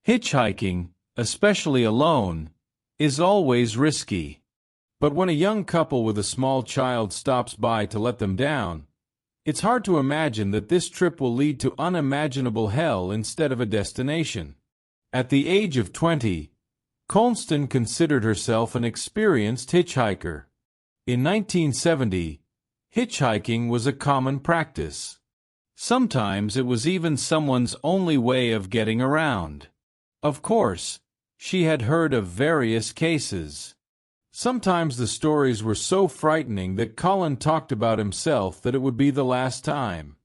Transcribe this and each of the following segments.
Hitchhiking, especially alone, is always risky. But when a young couple with a small child stops by to let them down, it's hard to imagine that this trip will lead to unimaginable hell instead of a destination. At the age of 20, Colleen Stan considered herself an experienced hitchhiker. In 1970, hitchhiking was a common practice. Sometimes it was even someone's only way of getting around. Of course, she had heard of various cases. Sometimes the stories were so frightening that Colleen talked about himself that it would be the last time.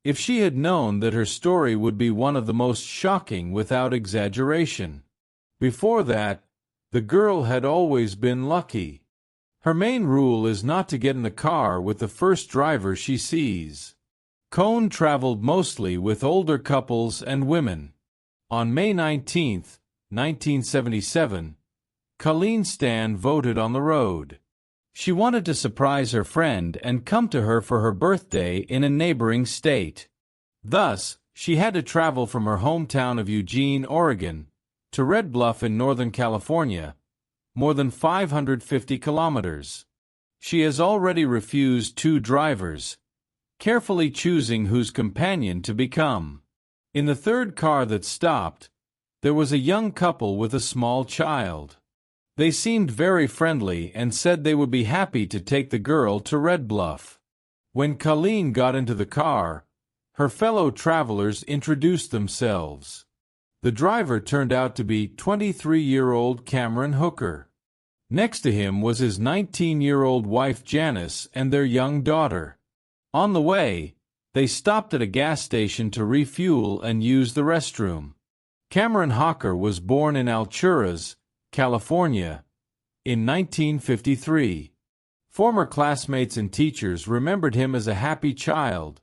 If she had known that her story would be one of the most shocking without exaggeration. Before that, the girl had always been lucky. Her main rule is not to get in the car with the first driver she sees. Colleen traveled mostly with older couples and women. On May 19, 1977, Colleen Stan voted on the road. She wanted to surprise her friend and come to her for her birthday in a neighboring state. Thus, she had to travel from her hometown of Eugene, Oregon, to Red Bluff in Northern California, more than 550 kilometers. She has already refused 2 drivers, carefully choosing whose companion to become. In the third car that stopped, there was a young couple with a small child. They seemed very friendly and said they would be happy to take the girl to Red Bluff. When Colleen got into the car, her fellow travelers introduced themselves. The driver turned out to be 23-year-old Cameron Hooker. Next to him was his 19-year-old wife Janice and their young daughter. On the way, they stopped at a gas station to refuel and use the restroom. Cameron Hooker was born in Alturas, California, in 1953. Former classmates and teachers remembered him as a happy child,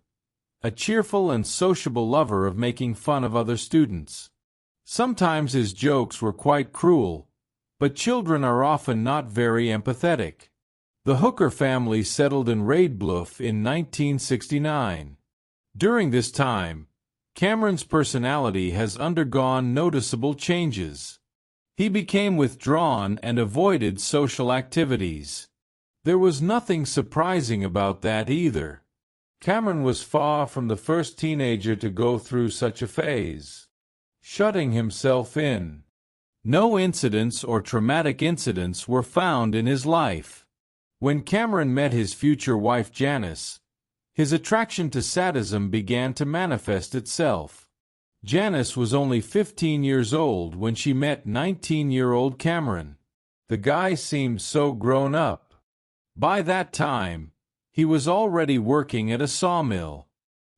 a cheerful and sociable lover of making fun of other students. Sometimes his jokes were quite cruel, but children are often not very empathetic. The Hooker family settled in Red Bluff in 1969. During this time, Cameron's personality has undergone noticeable changes. He became withdrawn and avoided social activities. There was nothing surprising about that either. Cameron was far from the first teenager to go through such a phase. Shutting himself in. No incidents or traumatic incidents were found in his life. When Cameron met his future wife Janice, his attraction to sadism began to manifest itself. Janice was only 15 years old when she met 19-year-old Cameron. The guy seemed so grown up. By that time, he was already working at a sawmill.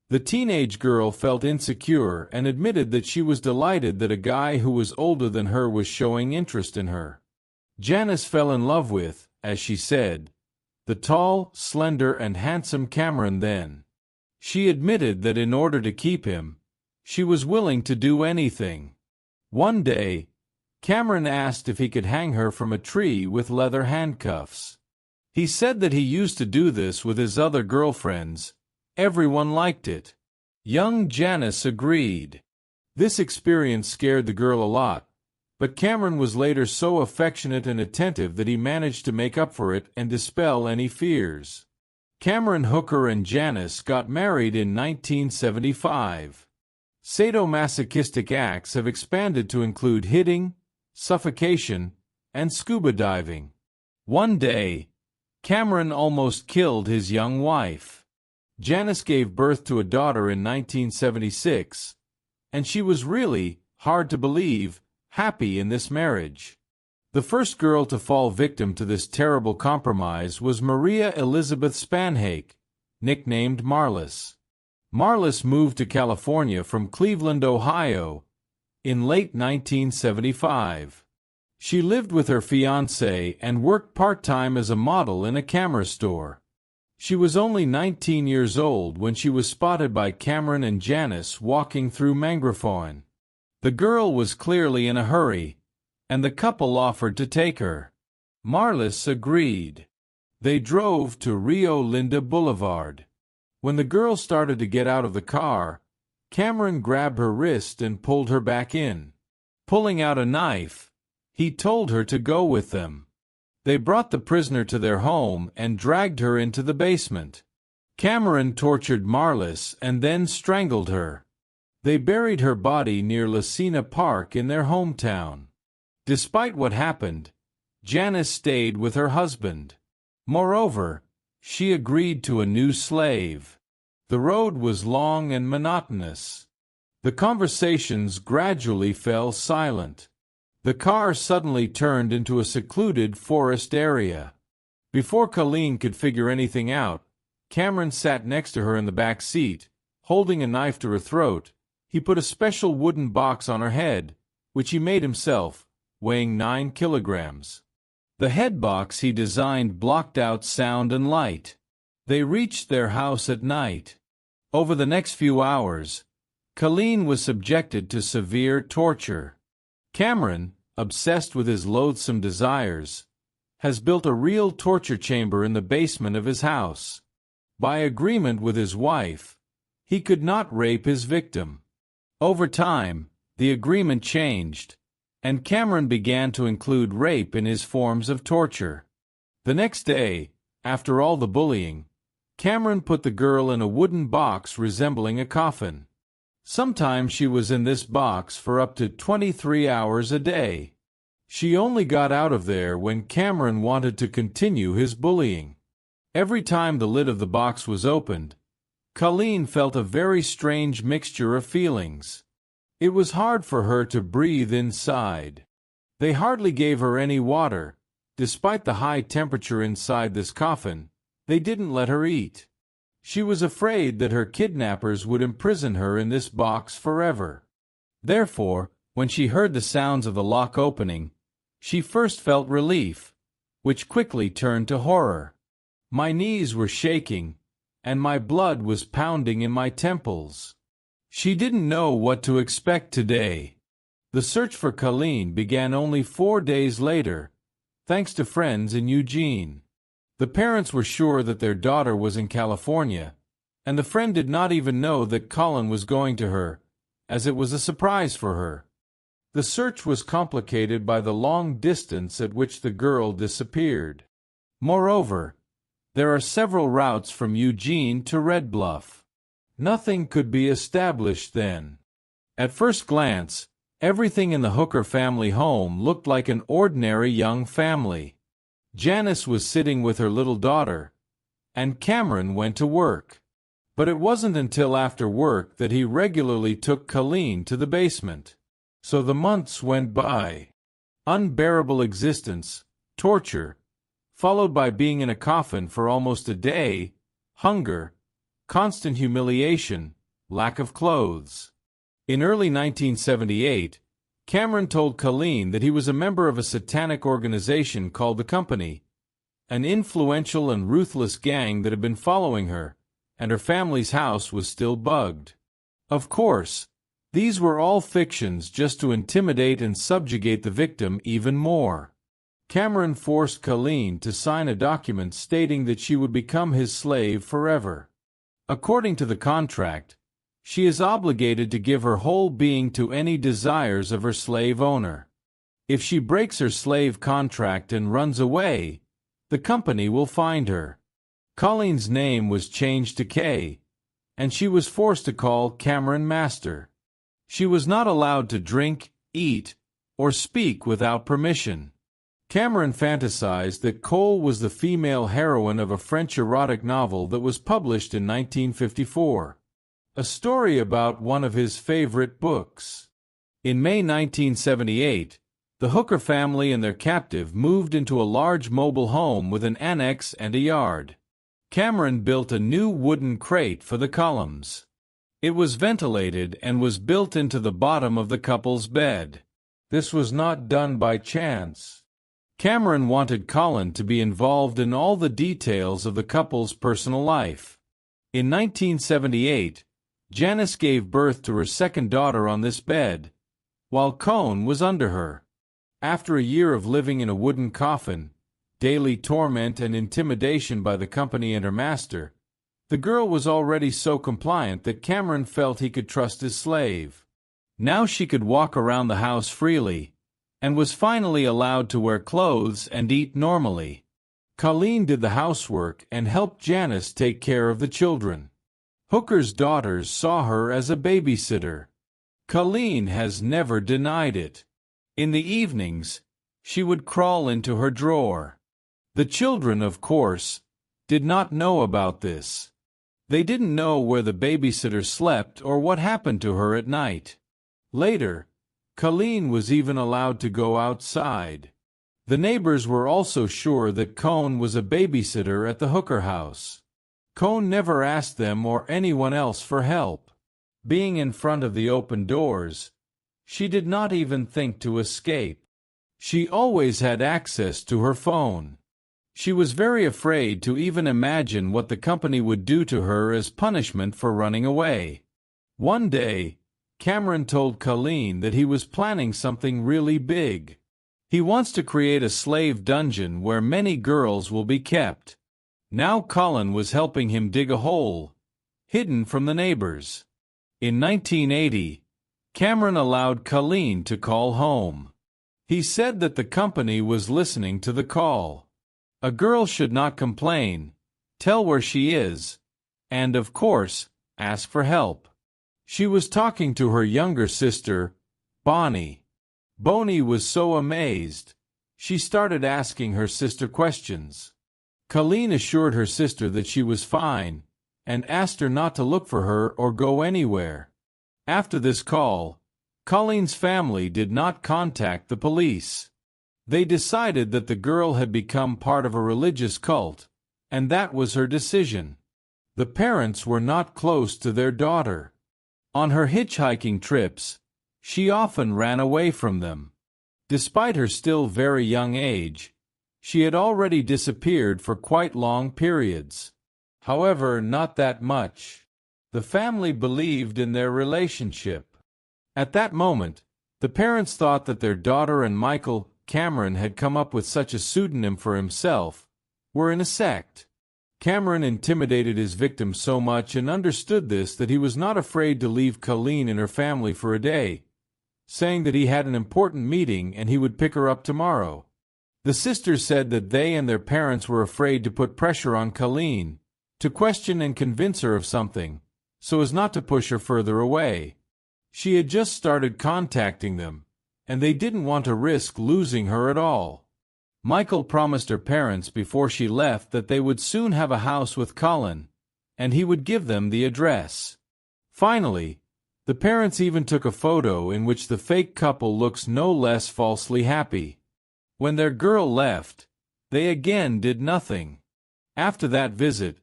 The teenage girl felt insecure and admitted that she was delighted that a guy who was older than her was showing interest in her. Janice fell in love with, as she said, the tall, slender, and handsome Cameron then. She admitted that in order to keep him, she was willing to do anything. One day, Cameron asked if he could hang her from a tree with leather handcuffs. He said that he used to do this with his other girlfriends. Everyone liked it. Young Janice agreed. This experience scared the girl a lot, but Cameron was later so affectionate and attentive that he managed to make up for it and dispel any fears. Cameron Hooker and Janice got married in 1975. Sadomasochistic acts have expanded to include hitting, suffocation, and scuba diving. One day, Cameron almost killed his young wife. Janice gave birth to a daughter in 1976, and she was really, hard to believe, happy in this marriage. The first girl to fall victim to this terrible compromise was Maria Elizabeth Spanhake, nicknamed Marlis. Marlis moved to California from Cleveland, Ohio, in late 1975. She lived with her fiancé and worked part-time as a model in a camera store. She was only 19 years old when she was spotted by Cameron and Janice walking through Mangrofone. The girl was clearly in a hurry, and the couple offered to take her. Marlis agreed. They drove to Rio Linda Boulevard. When the girl started to get out of the car, Cameron grabbed her wrist and pulled her back in. Pulling out a knife, he told her to go with them. They brought the prisoner to their home and dragged her into the basement. Cameron tortured Marlis and then strangled her. They buried her body near Lucina Park in their hometown. Despite what happened, Janice stayed with her husband. Moreover, she agreed to a new slave. The road was long and monotonous. The conversations gradually fell silent. The car suddenly turned into a secluded forest area. Before Colleen could figure anything out, Cameron sat next to her in the back seat, holding a knife to her throat. He put a special wooden box on her head, which he made himself, weighing 9 kilograms. The head box he designed blocked out sound and light. They reached their house at night. Over the next few hours, Colleen was subjected to severe torture. Cameron, obsessed with his loathsome desires, has built a real torture chamber in the basement of his house. By agreement with his wife, he could not rape his victim. Over time, the agreement changed, and Cameron began to include rape in his forms of torture. The next day, after all the bullying, Cameron put the girl in a wooden box resembling a coffin. Sometimes she was in this box for up to 23 hours a day. She only got out of there when Cameron wanted to continue his bullying. Every time the lid of the box was opened, Colleen felt a very strange mixture of feelings. It was hard for her to breathe inside. They hardly gave her any water. Despite the high temperature inside this coffin, they didn't let her eat. She was afraid that her kidnappers would imprison her in this box forever. Therefore, when she heard the sounds of the lock opening, she first felt relief, which quickly turned to horror. My knees were shaking, and my blood was pounding in my temples. She didn't know what to expect today. The search for Colleen began only 4 days later, thanks to friends in Eugene. The parents were sure that their daughter was in California, and the friend did not even know that Colin was going to her, as it was a surprise for her. The search was complicated by the long distance at which the girl disappeared. Moreover, there are several routes from Eugene to Red Bluff. Nothing could be established then. At first glance, everything in the Hooker family home looked like an ordinary young family. Janice was sitting with her little daughter, and Cameron went to work. But it wasn't until after work that he regularly took Colleen to the basement. So the months went by. Unbearable existence, torture, followed by being in a coffin for almost a day, hunger, constant humiliation, lack of clothes. In early 1978, Cameron told Colleen that he was a member of a satanic organization called The Company, an influential and ruthless gang that had been following her, and her family's house was still bugged. Of course, these were all fictions just to intimidate and subjugate the victim even more. Cameron forced Colleen to sign a document stating that she would become his slave forever. According to the contract, she is obligated to give her whole being to any desires of her slave owner. If she breaks her slave contract and runs away, the company will find her. Colleen's name was changed to Kay, and she was forced to call Cameron Master. She was not allowed to drink, eat, or speak without permission. Cameron fantasized that Cole was the female heroine of a French erotic novel that was published in 1954. A story about one of his favorite books. In May 1978, the Hooker family and their captive moved into a large mobile home with an annex and a yard. Cameron built a new wooden crate for the columns. It was ventilated and was built into the bottom of the couple's bed. This was not done by chance. Cameron wanted Colin to be involved in all the details of the couple's personal life. In 1978, Janice gave birth to her second daughter on this bed, while Cone was under her. After a year of living in a wooden coffin, daily torment and intimidation by the company and her master, the girl was already so compliant that Cameron felt he could trust his slave. Now she could walk around the house freely, and was finally allowed to wear clothes and eat normally. Colleen did the housework and helped Janice take care of the children. Hooker's daughters saw her as a babysitter. Colleen has never denied it. In the evenings, she would crawl into her drawer. The children, of course, did not know about this. They didn't know where the babysitter slept or what happened to her at night. Later, Colleen was even allowed to go outside. The neighbors were also sure that Colleen was a babysitter at the Hooker house. Colleen never asked them or anyone else for help. Being in front of the open doors, she did not even think to escape. She always had access to her phone. She was very afraid to even imagine what the company would do to her as punishment for running away. One day, Cameron told Colleen that he was planning something really big. He wants to create a slave dungeon where many girls will be kept. Now Colleen was helping him dig a hole, hidden from the neighbors. In 1980, Cameron allowed Colleen to call home. He said that the company was listening to the call. A girl should not complain, tell where she is, and, of course, ask for help. She was talking to her younger sister, Bonnie. Bonnie was so amazed, she started asking her sister questions. Colleen assured her sister that she was fine, and asked her not to look for her or go anywhere. After this call, Colleen's family did not contact the police. They decided that the girl had become part of a religious cult, and that was her decision. The parents were not close to their daughter. On her hitchhiking trips, she often ran away from them. Despite her still very young age, she had already disappeared for quite long periods. However, not that much. The family believed in their relationship. At that moment, the parents thought that their daughter and Michael Cameron had come up with such a pseudonym for himself, were in a sect. Cameron intimidated his victim so much and understood this that he was not afraid to leave Colleen and her family for a day, saying that he had an important meeting and he would pick her up tomorrow. The sisters said that they and their parents were afraid to put pressure on Colleen, to question and convince her of something, so as not to push her further away. She had just started contacting them, and they didn't want to risk losing her at all. Michael promised her parents before she left that they would soon have a house with Colleen, and he would give them the address. Finally, the parents even took a photo in which the fake couple looks no less falsely happy. When their girl left, they again did nothing. After that visit,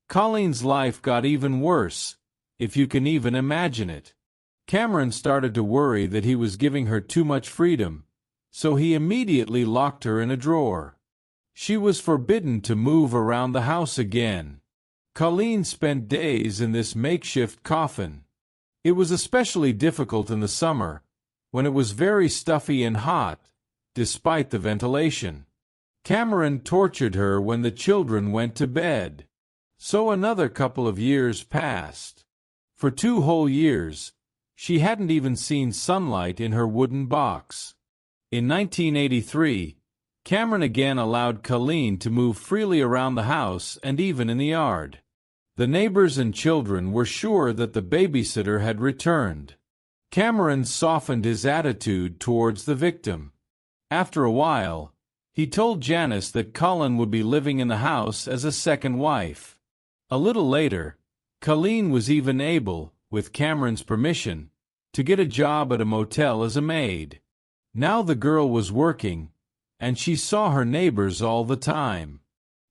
Colleen's life got even worse, if you can even imagine it. Cameron started to worry that he was giving her too much freedom, so he immediately locked her in a drawer. She was forbidden to move around the house again. Colleen spent days in this makeshift coffin. It was especially difficult in the summer, when it was very stuffy and hot, despite the ventilation. Cameron tortured her when the children went to bed. So another couple of years passed. For 2 whole years, she hadn't even seen sunlight in her wooden box. In 1983, Cameron again allowed Colleen to move freely around the house and even in the yard. The neighbors and children were sure that the babysitter had returned. Cameron softened his attitude towards the victim. After a while, he told Janice that Colleen would be living in the house as a second wife. A little later, Colleen was even able, with Cameron's permission, to get a job at a motel as a maid. Now the girl was working, and she saw her neighbors all the time.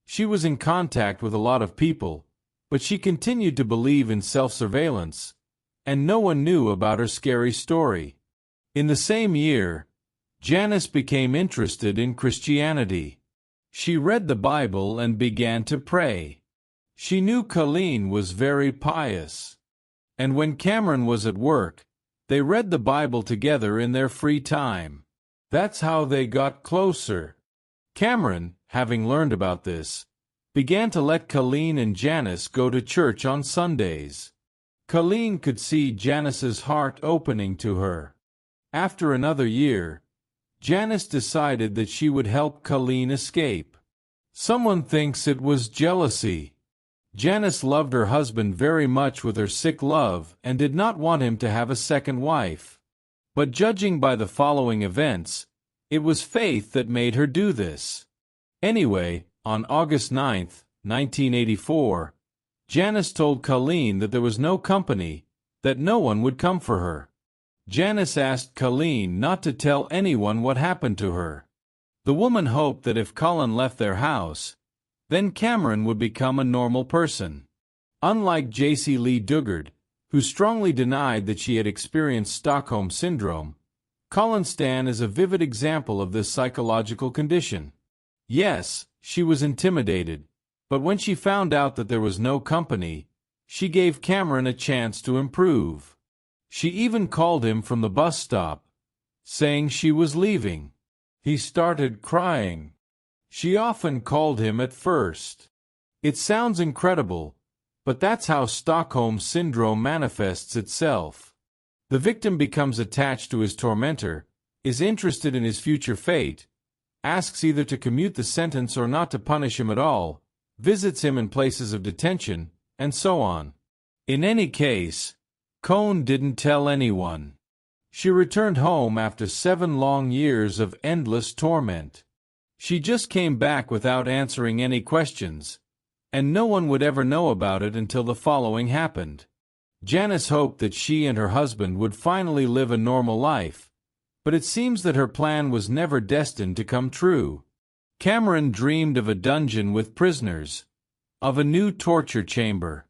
She was in contact with a lot of people, but she continued to believe in self-surveillance, and no one knew about her scary story. In the same year, Janice became interested in Christianity. She read the Bible and began to pray. She knew Colleen was very pious, and when Cameron was at work, they read the Bible together in their free time. That's how they got closer. Cameron, having learned about this, began to let Colleen and Janice go to church on Sundays. Colleen could see Janice's heart opening to her. After another year, Janice decided that she would help Colleen escape. Someone thinks it was jealousy. Janice loved her husband very much with her sick love and did not want him to have a second wife. But judging by the following events, it was faith that made her do this. Anyway, on August 9, 1984, Janice told Colleen that there was no company, that no one would come for her. Janice asked Colleen not to tell anyone what happened to her. The woman hoped that if Colin left their house, then Cameron would become a normal person. Unlike J.C. Lee Dugard, who strongly denied that she had experienced Stockholm Syndrome, Colleen Stan is a vivid example of this psychological condition. Yes, she was intimidated, but when she found out that there was no company, she gave Cameron a chance to improve. She even called him from the bus stop, saying she was leaving. He started crying. She often called him at first. It sounds incredible, but that's how Stockholm Syndrome manifests itself. The victim becomes attached to his tormentor, is interested in his future fate, asks either to commute the sentence or not to punish him at all, visits him in places of detention, and so on. In any case, Colleen didn't tell anyone. She returned home after 7 long years of endless torment. She just came back without answering any questions, and no one would ever know about it until the following happened. Janice hoped that she and her husband would finally live a normal life, but it seems that her plan was never destined to come true. Cameron dreamed of a dungeon with prisoners, of a new torture chamber.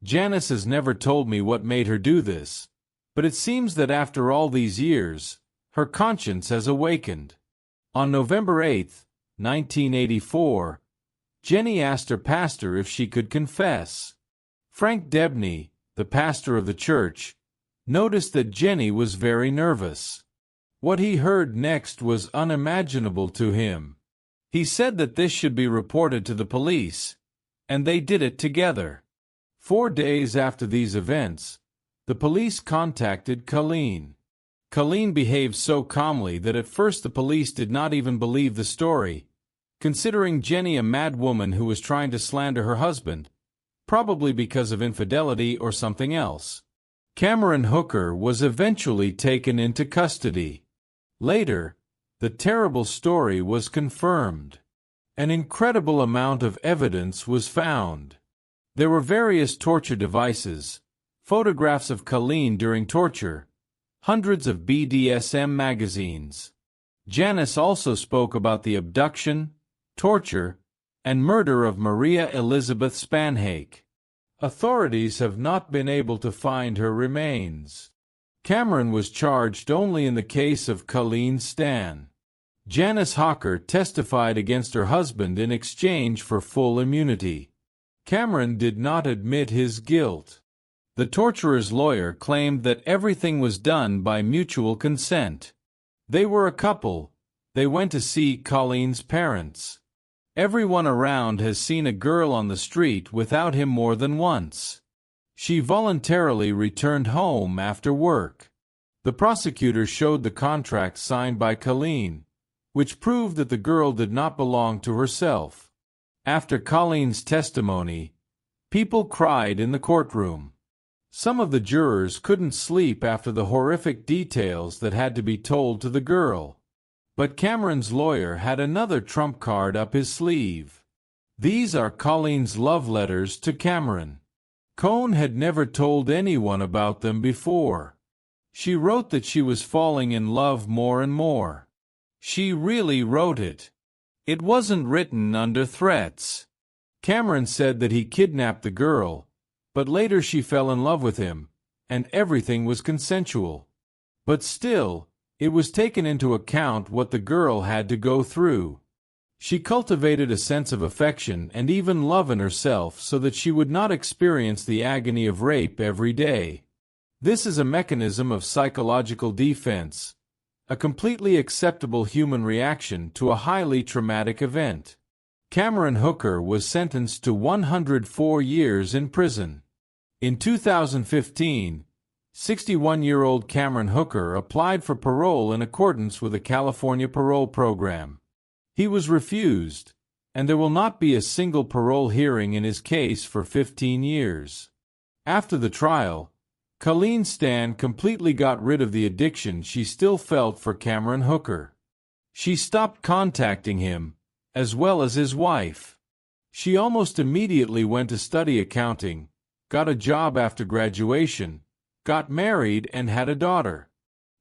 Janice has never told me what made her do this, but it seems that after all these years, her conscience has awakened. On November 8, 1984, Jenny asked her pastor if she could confess. Frank Debney, the pastor of the church, noticed that Jenny was very nervous. What he heard next was unimaginable to him. He said that this should be reported to the police, and they did it together. 4 days after these events, the police contacted Colleen. Colleen behaved so calmly that at first the police did not even believe the story, considering Jenny a mad woman who was trying to slander her husband, probably because of infidelity or something else. Cameron Hooker was eventually taken into custody. Later, the terrible story was confirmed. An incredible amount of evidence was found. There were various torture devices, photographs of Colleen during torture, hundreds of BDSM magazines. Janice also spoke about the abduction, torture, and murder of Maria Elizabeth Spanhake. Authorities have not been able to find her remains. Cameron was charged only in the case of Colleen Stan. Janice Hawker testified against her husband in exchange for full immunity. Cameron did not admit his guilt. The torturer's lawyer claimed that everything was done by mutual consent. They were a couple. They went to see Colleen's parents. Everyone around has seen a girl on the street without him more than once. She voluntarily returned home after work. The prosecutor showed the contract signed by Colleen, which proved that the girl did not belong to herself. After Colleen's testimony, people cried in the courtroom. Some of the jurors couldn't sleep after the horrific details that had to be told to the girl. But Cameron's lawyer had another trump card up his sleeve. These are Colleen's love letters to Cameron. Colleen had never told anyone about them before. She wrote that she was falling in love more and more. She really wrote it. It wasn't written under threats. Cameron said that he kidnapped the girl, but later she fell in love with him, and everything was consensual. But still, it was taken into account what the girl had to go through. She cultivated a sense of affection and even love in herself so that she would not experience the agony of rape every day. This is a mechanism of psychological defense, a completely acceptable human reaction to a highly traumatic event. Cameron Hooker was sentenced to 104 years in prison. In 2015, 61-year-old Cameron Hooker applied for parole in accordance with a California parole program. He was refused, and there will not be a single parole hearing in his case for 15 years. After the trial, Colleen Stan completely got rid of the addiction she still felt for Cameron Hooker. She stopped contacting him, as well as his wife. She almost immediately went to study accounting, got a job after graduation, got married and had a daughter.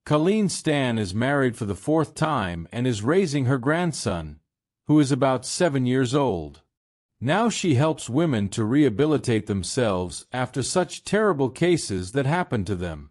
Colleen Stan is married for the 4th time and is raising her grandson, who is about 7 years old. Now she helps women to rehabilitate themselves after such terrible cases that happen to them.